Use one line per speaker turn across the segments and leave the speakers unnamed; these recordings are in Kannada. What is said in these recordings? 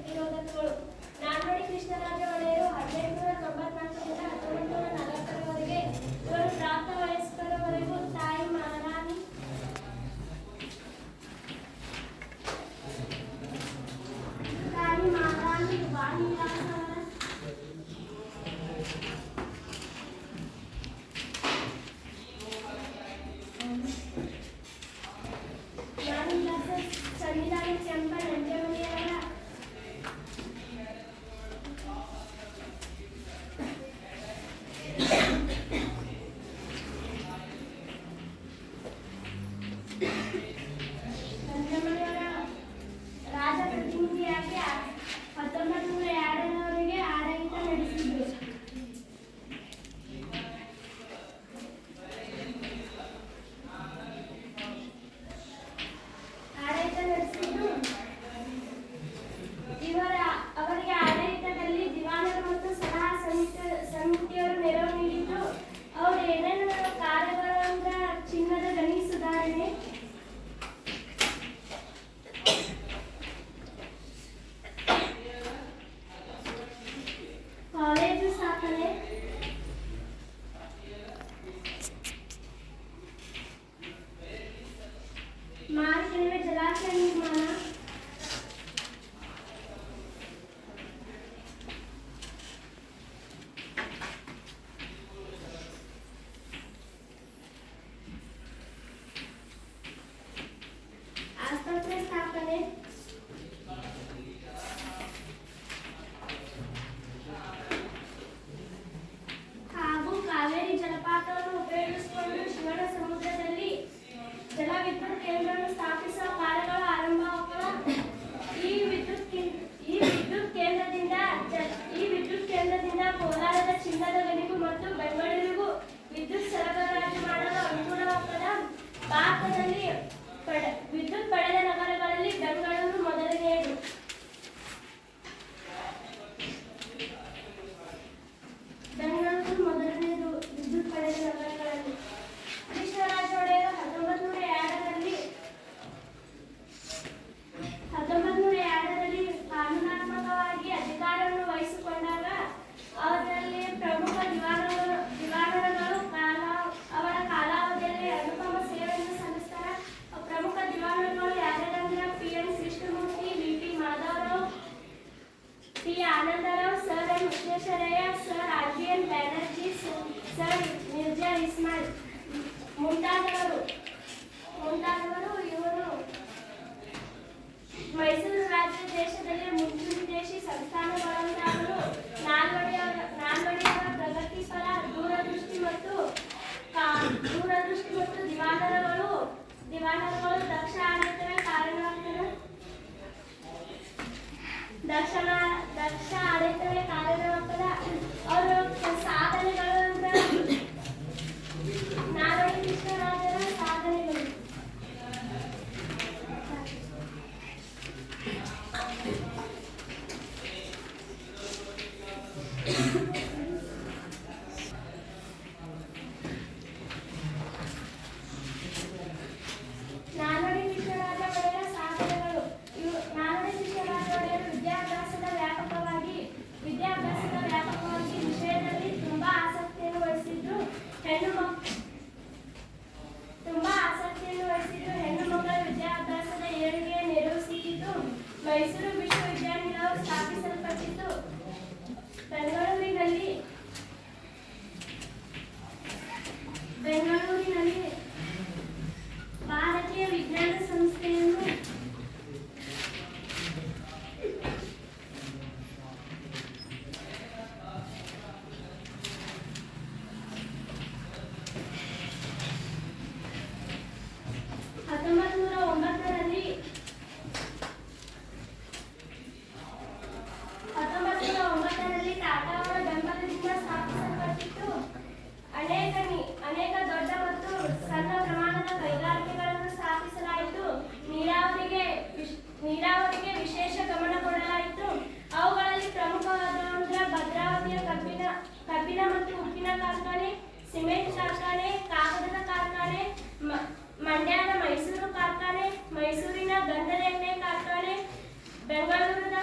ನಿರೋಧಕಗಳು. ನಾಲ್ವಡಿ ಕೃಷ್ಣರಾಜ ಒಡೆಯರು 1894ರಿಂದ 1940ರವರೆಗೆ ಇವರು ಪ್ರಾಪ್ತ ವಯಸ್ಕರವರೆಗೂ ತಾಯಿ ಮಹಾರಾಣಿ ಸಂವಿಧಾನ ಚೆಂಪ ನಂಜಮಣಿಯವರ ರಾಜಪ್ರತಿನಿಧಿಯಾಗಿ 1902ರವರೆಗೆ ಆಡಳಿತ ನಡೆಸಿದರು. ಅವರಿಗೆ ಆಡಳಿತದಲ್ಲಿ ದಿವಾನರು ಮತ್ತು ಸಲಹಾ ಸಮಿತಿಯವರು ನೆರವು ನೀಡಿದ್ದು ಅವರು ಏನೇನು ಕಾರ್ಯಗಳು ಅಂದ್ರೆ ಚಿನ್ನದ ಗಣಿ ಸುಧಾರಣೆ, ಕಾಲೇಜು ಸ್ಥಾಪನೆ, ಮಾರ್ಕೆಲ್ವೆ ಜಲಾಶಯ ನಿರ್ಮಾಣ, ಆಸ್ಪತ್ರೆ ಸ್ಥಾಪನೆ, ಹಾಗೂ ಕಾವೇರಿ ಜಲಪಾತವನ್ನು ಉಪಯೋಗಿಸಿಕೊಂಡು ಶಿವನ ಸಮುದ್ರದಲ್ಲಿ ಜಲವಿದ್ಯುತ್ ಕೇಂದ್ರವನ್ನು ಸ್ಥಾಪಿಸುವ ಕಾರ್ಯಗಳು ಆರಂಭವಾಗುವ. ಈ ವಿದ್ಯುತ್ ಕೇಂದ್ರದಿಂದ ಕೋಲಾರದ ಚಿನ್ನದ ಗಣಿಗೂ ಮತ್ತು ಬೆಂಗಳೂರಿಗೂ ವಿದ್ಯುತ್ ಸರಬರಾಜು ಮಾಡಲು ಅನುಕೂಲವಾಗುತ್ತದೆ. ಭಾರತದಲ್ಲಿ ವಿದ್ಯುತ್ ಪಡೆದ ನಗರಗಳಲ್ಲಿ ಬೆಂಗಳೂರು ಮೊದಲನೆಯದು. ವಿದ್ಯುತ್ ಪಡೆದ ನಗರಗಳಲ್ಲಿ ಕೃಷ್ಣರಾಜ ಒಡೆಯರು 1902ರಲ್ಲಿ ಕಾನೂನಾತ್ಮಕವಾಗಿ ಅಧಿಕಾರವನ್ನು ವಹಿಸಿಕೊಂಡಾಗ ಅವರಲ್ಲಿ ಪ್ರಮುಖ ದಿವಾನರುಗಳು ಅವರ ಕಾಲಾವಧಿಯಲ್ಲಿ ಅನುಪಮ ಸೇವೆಯನ್ನು ಸಲ್ಲಿಸ್ತಾರೆ. ಪ್ರಮುಖ ದಿವಾನರುಗಳು ಯಾರ್ಯಾರಂದ್ರೆ P.N. Krishnamurthy, V.P. Madhavrao, T. Anandrao, sir M Visvesvaraya, sir R.B.N. Banerjee, sir Mirza Ismail ಮುಂತಾದವರು. ಇವರು ಮೈಸೂರು ರಾಜ್ಯ ದೇಶದಲ್ಲಿ ಮುಂಚು ವಿದೇಶಿ ಸಂಸ್ಥಾನಗಳಾಗಲು ನಾಲ್ವಡಿಯವರ ಪ್ರಗತಿಪರ ದೂರದೃಷ್ಟಿ ಮತ್ತು ದಿವಾನರುಗಳು ದಕ್ಷ ಆಡಳಿತವೇ ಕಾರಣವಾಗ್ತದೆ. ದಕ್ಷ ಆಡಳಿತವೇ ಕಾರಣವಾಗ್ತದೆ. ಅವರು ಸಾಧನೆಗಳು ಅಂದ್ರೆ ನಾಲ್ವಡಿ ಕೃಷ್ಣರಾಜರ ಸಾಧನೆಗಳು. ನಾಲ್ವಡಿ ಕೃಷ್ಣರಾಜ ಒಡೆಯರ ಸಾಧನೆಗಳು. ನಾಲ್ವಡಿ ಕೃಷ್ಣರಾಜ ಒಡೆಯರು ವಿದ್ಯಾಭ್ಯಾಸದ ವ್ಯಾಪಕವಾಗಿ ವಿಷಯದಲ್ಲಿ ತುಂಬಾ ಆಸಕ್ತಿಯನ್ನು ವಹಿಸಿದ್ರು. ಹೆಣ್ಣು ಮಕ್ಕಳ ವಿದ್ಯಾಭ್ಯಾಸದ ಏಳಿಗೆ ನೆರವು ಸಿಕ್ಕಿತು. ಮೈಸೂರು ವಿಶ್ವವಿದ್ಯಾನಿಲಯವು ಸ್ಥಾಪಿಸಲ್ಪಟ್ಟಿತು. ಬೆಂಗಳೂರಿನಲ್ಲಿ ಭಾರತೀಯ ವಿಜ್ಞಾನ ಸಂಸ್ಥೆಯನ್ನು ಟಾಟಾ ಅವರ ಬೆಂಬಲದಿಂದ ಸ್ಥಾಪಿಸಲ್ಪಟ್ಟಿತು. ಅನೇಕ ದೊಡ್ಡ ಮತ್ತು ಸಣ್ಣ ಪ್ರಮಾಣದ ಕೈಗಾರಿಕೆಗಳನ್ನು ಸ್ಥಾಪಿಸಲಾಯಿತು. ನೀರಾವರಿಗೆ ವಿಶೇಷ ಗಮನ ಕೊಡಲಾಯಿತು. ಅವುಗಳಲ್ಲಿ ಪ್ರಮುಖವಾದ ಭದ್ರಾವತಿಯ ಕಬ್ಬಿನ ಮತ್ತು ಉಪ್ಪಿನ ಕಾರ್ಖಾನೆ, ಸಿಮೆಂಟ್ ಕಾರ್ಖಾನೆ, ಕಾಗದದ ಕಾರ್ಖಾನೆ, ಮಂಡ್ಯದ ಮೈಸೂರು ಕಾರ್ಖಾನೆ, ಮೈಸೂರಿನ ಗಂಧದ ಎಣ್ಣೆ ಕಾರ್ಖಾನೆ, ಬೆಂಗಳೂರಿನ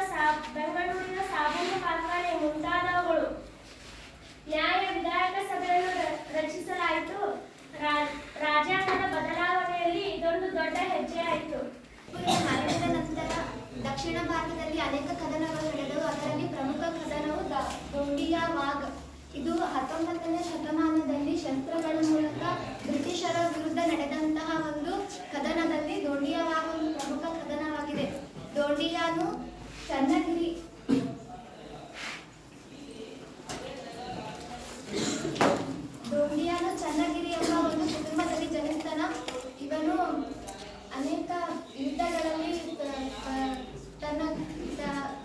ಇದೊಂದು ದೊಡ್ಡ ಹೆಜ್ಜೆ ಆಯಿತು.
ಟಿಪ್ಪುವಿನ ಮರಣದ ನಂತರ ದಕ್ಷಿಣ ಭಾರತದಲ್ಲಿ ಅನೇಕ ಕದನಗಳು ನಡೆದವು. ಅದರಲ್ಲಿ ಪ್ರಮುಖ ಕದನವು ದೋಂಡಿಯಾ ವಾಘ್. ಇದು 19ನೇ ಶತಮಾನದಲ್ಲಿ ಶಸ್ತ್ರಗಳ ಮೂಲಕ ಬ್ರಿಟಿಷರ ವಿರುದ್ಧ ನಡೆದಂತಹ ಒಂದು ಕದನದಲ್ಲಿ ದೋಂಡಿಯಾ ವಾಘ್ ಒಂದು ಪ್ರಮುಖ ಕದನವಾಗಿದೆ. ದೋಂಡಿಯಾನು ಚನ್ನಗಿರಿ ಎಂಬ ಒಂದು ಕುಟುಂಬದಲ್ಲಿ ಜನಿಸ್ತಾನ. ಇವನು ಅನೇಕ ಯುದ್ಧಗಳಲ್ಲಿ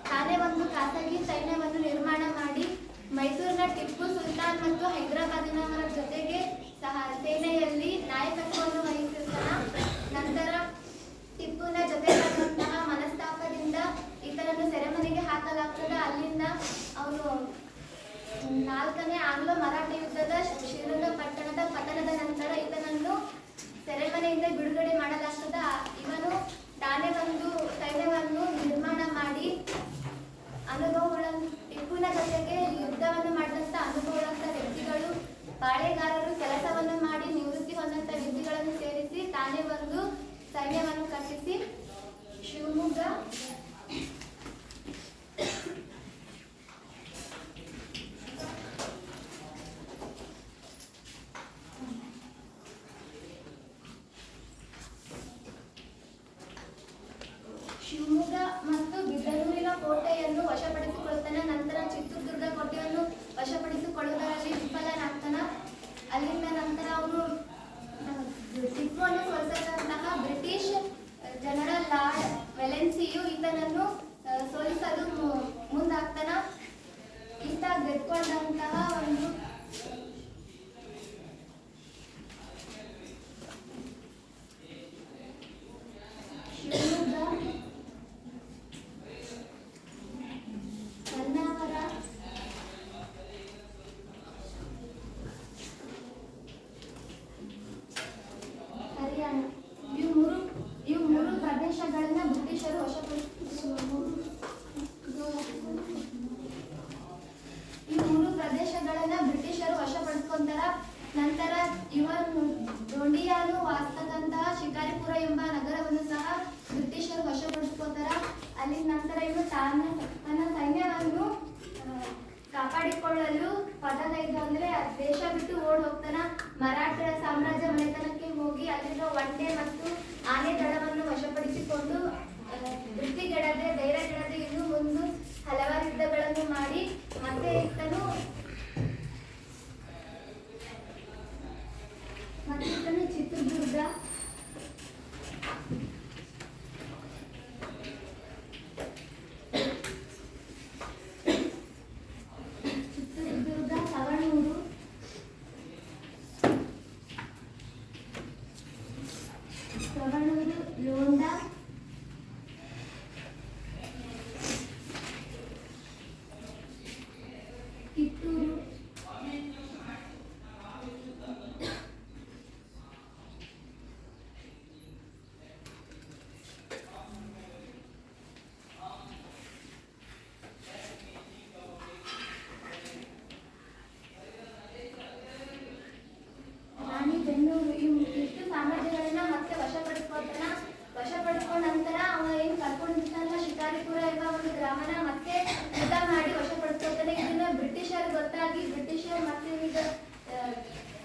ತಾನೇ ಒಂದು ಖಾಸಗಿ ಸೈನ್ಯವನ್ನು ನಿರ್ಮಾಣ ಮಾಡಿ ಮೈಸೂರಿನ ಟಿಪ್ಪು ಸುಲ್ತಾನ್ ಮತ್ತು ಹೈದರಾಬಾದಿನವರ ಜೊತೆಗೆ ಸೇನೆಯಲ್ಲಿ ನಾಯಕತ್ವವನ್ನು ವಹಿಸಿರ್ತಾನ. ನಂತರ ಟಿಪ್ಪುವಿನ ಜೊತೆಗಾದಂತಹ ಮನಸ್ತಾಪದಿಂದ ಈತನನ್ನು ಸೆರೆಮನೆಗೆ ಹಾಕಲಾಗ್ತದೆ. ಅಲ್ಲಿಂದ ಅವನು 4ನೇ ಆಂಗ್ಲೋ ಮರಾಠ ಯುದ್ಧದ ಶ್ರೀರಂಗಪಟ್ಟಣದ ಪತನದ ನಂತರ ಈತನನ್ನು ಸೆರೆಮನೆಯಿಂದ ಬಿಡುಗಡೆ ಮಾಡಲಾಗ್ತದೆ. ಇವನು ತಾನೇ ಒಂದು ಸೈನ್ಯವನ್ನು ನಿರ್ಮಾಣ ಮಾಡಿ ಟಿಪ್ಪುವಿನ ಜೊತೆಗೆ ಯುದ್ಧವನ್ನು ಮಾಡಿದಂಥ ಅನುಭವವಂತ ವ್ಯಕ್ತಿಗಳು, ಪಾಳೆಗಾರರು, ಕೆಲಸವನ್ನು ಮಾಡಿ ನಿವೃತ್ತಿ ಹೊಂದಂಥ ವ್ಯಕ್ತಿಗಳನ್ನು ಸೇರಿಸಿ ತಾನೇ ಒಂದು ಸೈನ್ಯವನ್ನು ಕಟ್ಟಿಸಿ ಶಿವಮೊಗ್ಗ ಮತ್ತು ಬಿದರೂರಿನ ಕೋಟೆಯನ್ನು ವಶಪಡಿಸಿಕೊಳ್ಳುತ್ತಾನೆ. ನಂತರ ಚಿತ್ರದುರ್ಗ ಕೋಟೆಯನ್ನು ವಶಪಡಿಸಿಕೊಳ್ಳುವುದರಲ್ಲಿ ವಿಫಲನಾಗ್ತಾನ. ಅಲ್ಲಿಂದ ನಂತರ ಅವನು ಟಿಪ್ಪುವನ್ನು ಸೋಲಿಸಿದಂತಹ ಬ್ರಿಟಿಷ್ ಜನರಲ್ ಲಾರ್ಡ್ ವೆಲೆನ್ಸಿಯು ಈತನನ್ನು ಸೋಲಿಸಲು ಮುಂದಾಗ್ತಾನ. ಈತ ಗೆದ್ಕೊಂಡಂತಹ ಒಂದು ಇವು ಮೂರು ಪ್ರದೇಶಗಳನ್ನ ಬ್ರಿಟಿಷರು ವಶಪಡಿಸ್ಕೊಂತಾರ. ನಂತರ ಇವನು ದೋಂಡಿಯಾನು ವಾಸ್ತಕ್ಕಂತಹ ಶಿಕಾರಿಪುರ ಎಂಬ ನಗರವನ್ನು ಸಹ ಬ್ರಿಟಿಷರು ವಶಪಡಿಸ್ಕೋತಾರ. ಅಲ್ಲಿ ನಂತರ ಇವನು ತನ್ನ ಸೈನ್ಯವನ್ನು ಕಾಪಾಡಿಕೊಳ್ಳಲು ಪದಗೈದು ಅಂದ್ರೆ ದೇಶ ಬಿಟ್ಟು ಓಡ್ ಹೋಗ್ತಾನ. ಮರಾಠರ ಸಾಮ್ರಾಜ್ಯ ಮನೆತನಕ್ಕೆ ಹೋಗಿ ಅಲ್ಲಿರೋ ಒಂಟೆ ಮತ್ತು ಆನೆ ದಳವನ್ನು ವಶಪಡಿಸಿಕೊಂಡು ವೃತ್ತಿಗೆಡದೆ ಧೈರ್ಯಗೆಡದೆ ಇನ್ನು ಮುಂದೆ ಹಲವಾರು ಯುದ್ಧಗಳನ್ನು ಮಾಡಿ ಮತ್ತೆ ಈತನು ಚಿತ್ರದುರ್ಗ ಸವಣೂರು, ಲೋಂಡಾ, ಕಿತ್ತೂರು, ರಾಣಿಬೆನ್ನೂರು. ಇಷ್ಟು ಸಾಮ್ರಾಜ್ಯಗಳನ್ನ ಮತ್ತೆ ವಶಪಡಿಸ್ಕೊಂಡ ನಂತರ ಅವ ಏನು ಕರ್ಕೊಂಡಿರ್ತಾನಲ್ಲ ಶಿಕಾರಿಪುರ ಎಂಬ ಒಂದು ಗ್ರಾಮನ ಮತ್ತೆ ಯುದ್ಧ ಮಾಡಿ ವಶಪಡಿಸ್ಕೊತಾನೆ. ಇದನ್ನ ಬ್ರಿಟಿಷರ್ ಗೊತ್ತಾಗಿ ಬ್ರಿಟಿಷರ್ ಮತ್ತೆ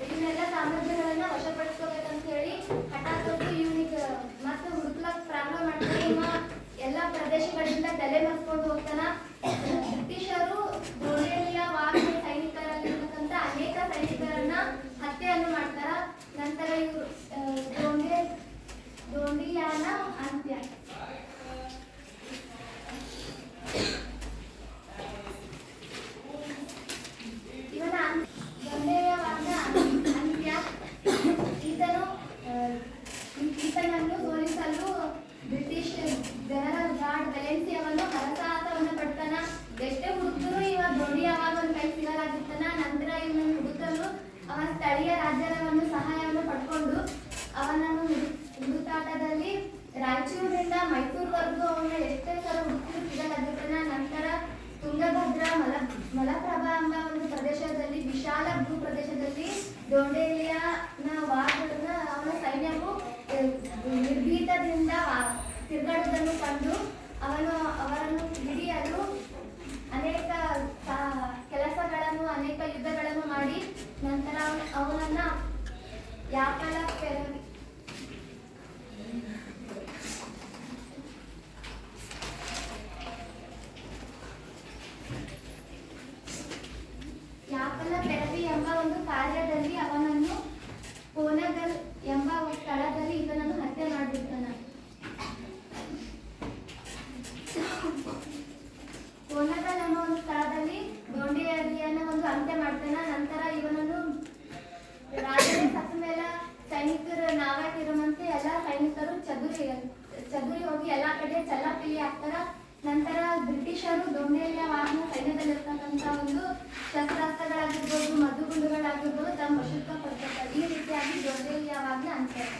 ಇವನ್ನೆಲ್ಲ ಸಾಮ್ರಾಜ್ಯಗಳನ್ನ ವಶಪಡಿಸ್ಕೋಬೇಕಂತ ಹೇಳಿ ಹಠಾತ್ ಇವನಿಗೆ ಮತ್ತೆ ಹುಡುಕ್ಲಕ್ ಪ್ರಾರಂಭ ಮಾಡ್ತಾನೆ. ಇವ ಎಲ್ಲ ಪ್ರದೇಶಗಳಿಂದ ತಲೆ ಮರೆಸ್ಕೊಂಡು ಹೋಗ್ತಾನ. ಬ್ರಿಟಿಷರು ದೋಂಡಿಯಾ ವಾಘ್ ಸೈನಿಕರಲ್ಲಿರ್ತಕ್ಕಂಥ ಅನೇಕ ಸೈನಿಕರನ್ನ ಹತ್ಯೆಯನ್ನು ಮಾಡ್ತಾರ. ನಂತರ ಇವರು ದೋಂಡಿಯಾನ ಅಂತ್ಯ. ಇವನ ದೋಂಡಿಯಾನ ಅಂತ್ಯ. ಈತನನ್ನು ಸೋಲಿಸಲು ಬ್ರಿಟಿಷ್ ಜನರಲ್ ಲಾರ್ಡ್ ವೆಲೆನ್ಸಿಯವನ್ನು ಹರಸಾಹಸವನ್ನು ಪಡ್ತಾನ. ಎಷ್ಟೇ ಹುಡುಕರು ಇವ ದೋಂಡಿಯಾವಾಗ ಒಂದು ಕೈ ಸಿಗಲಾಗಿರ್ತಾನ. ನಂತರ ಇವನನ್ನು ಹುಡುಕಲು ಅವನ ಸ್ಥಳೀಯ ರಾಜ್ಯವನ್ನು ಸಹಾಯವನ್ನು ಪಡ್ಕೊಂಡು ಅವನನ್ನು ಹುಡುಕಾಟದಲ್ಲಿ ರಾಯಚೂರಿನಿಂದ ಮೈಸೂರುವರೆಗೂ ಅವನ ಎಷ್ಟೇ ಸಲ ಹುಡುಕಲು ಸಿಗಲಾಗಿರ್ತಾನ. ನಂತರ ತುಂಗಭದ್ರಾ ಮಲಪ್ರಭಾ ಎಂಬ ಒಂದು ಪ್ರದೇಶದಲ್ಲಿ ವಿಶಾಲ ಭೂ ಪ್ರದೇಶದಲ್ಲಿ ದೋಂಡಿಯಾನ ವಾಘ್ನ ಅವನ ಸೈನ್ಯವು ನಂತರ ಬ್ರಿಟಿಷರು ದೊಂಡೇಲಿಯ ವಾಹನ ಸೈನ್ಯದಲ್ಲಿರ್ತಕ್ಕಂಥ ಒಂದು ಶಸ್ತ್ರಾಸ್ತ್ರಗಳಾಗಿರ್ಬೋದು, ಮದ್ದುಗುಂಡುಗಳಾಗಿರ್ಬೋದು ತಮ್ಮ ವಶಕ್ಕೆ ಪಡ್ಕೊತಾರೆ. ಈ ರೀತಿಯಾಗಿ ದೊಂಡೇಲಿಯ ವಾಹನ ಅಂತಾರೆ.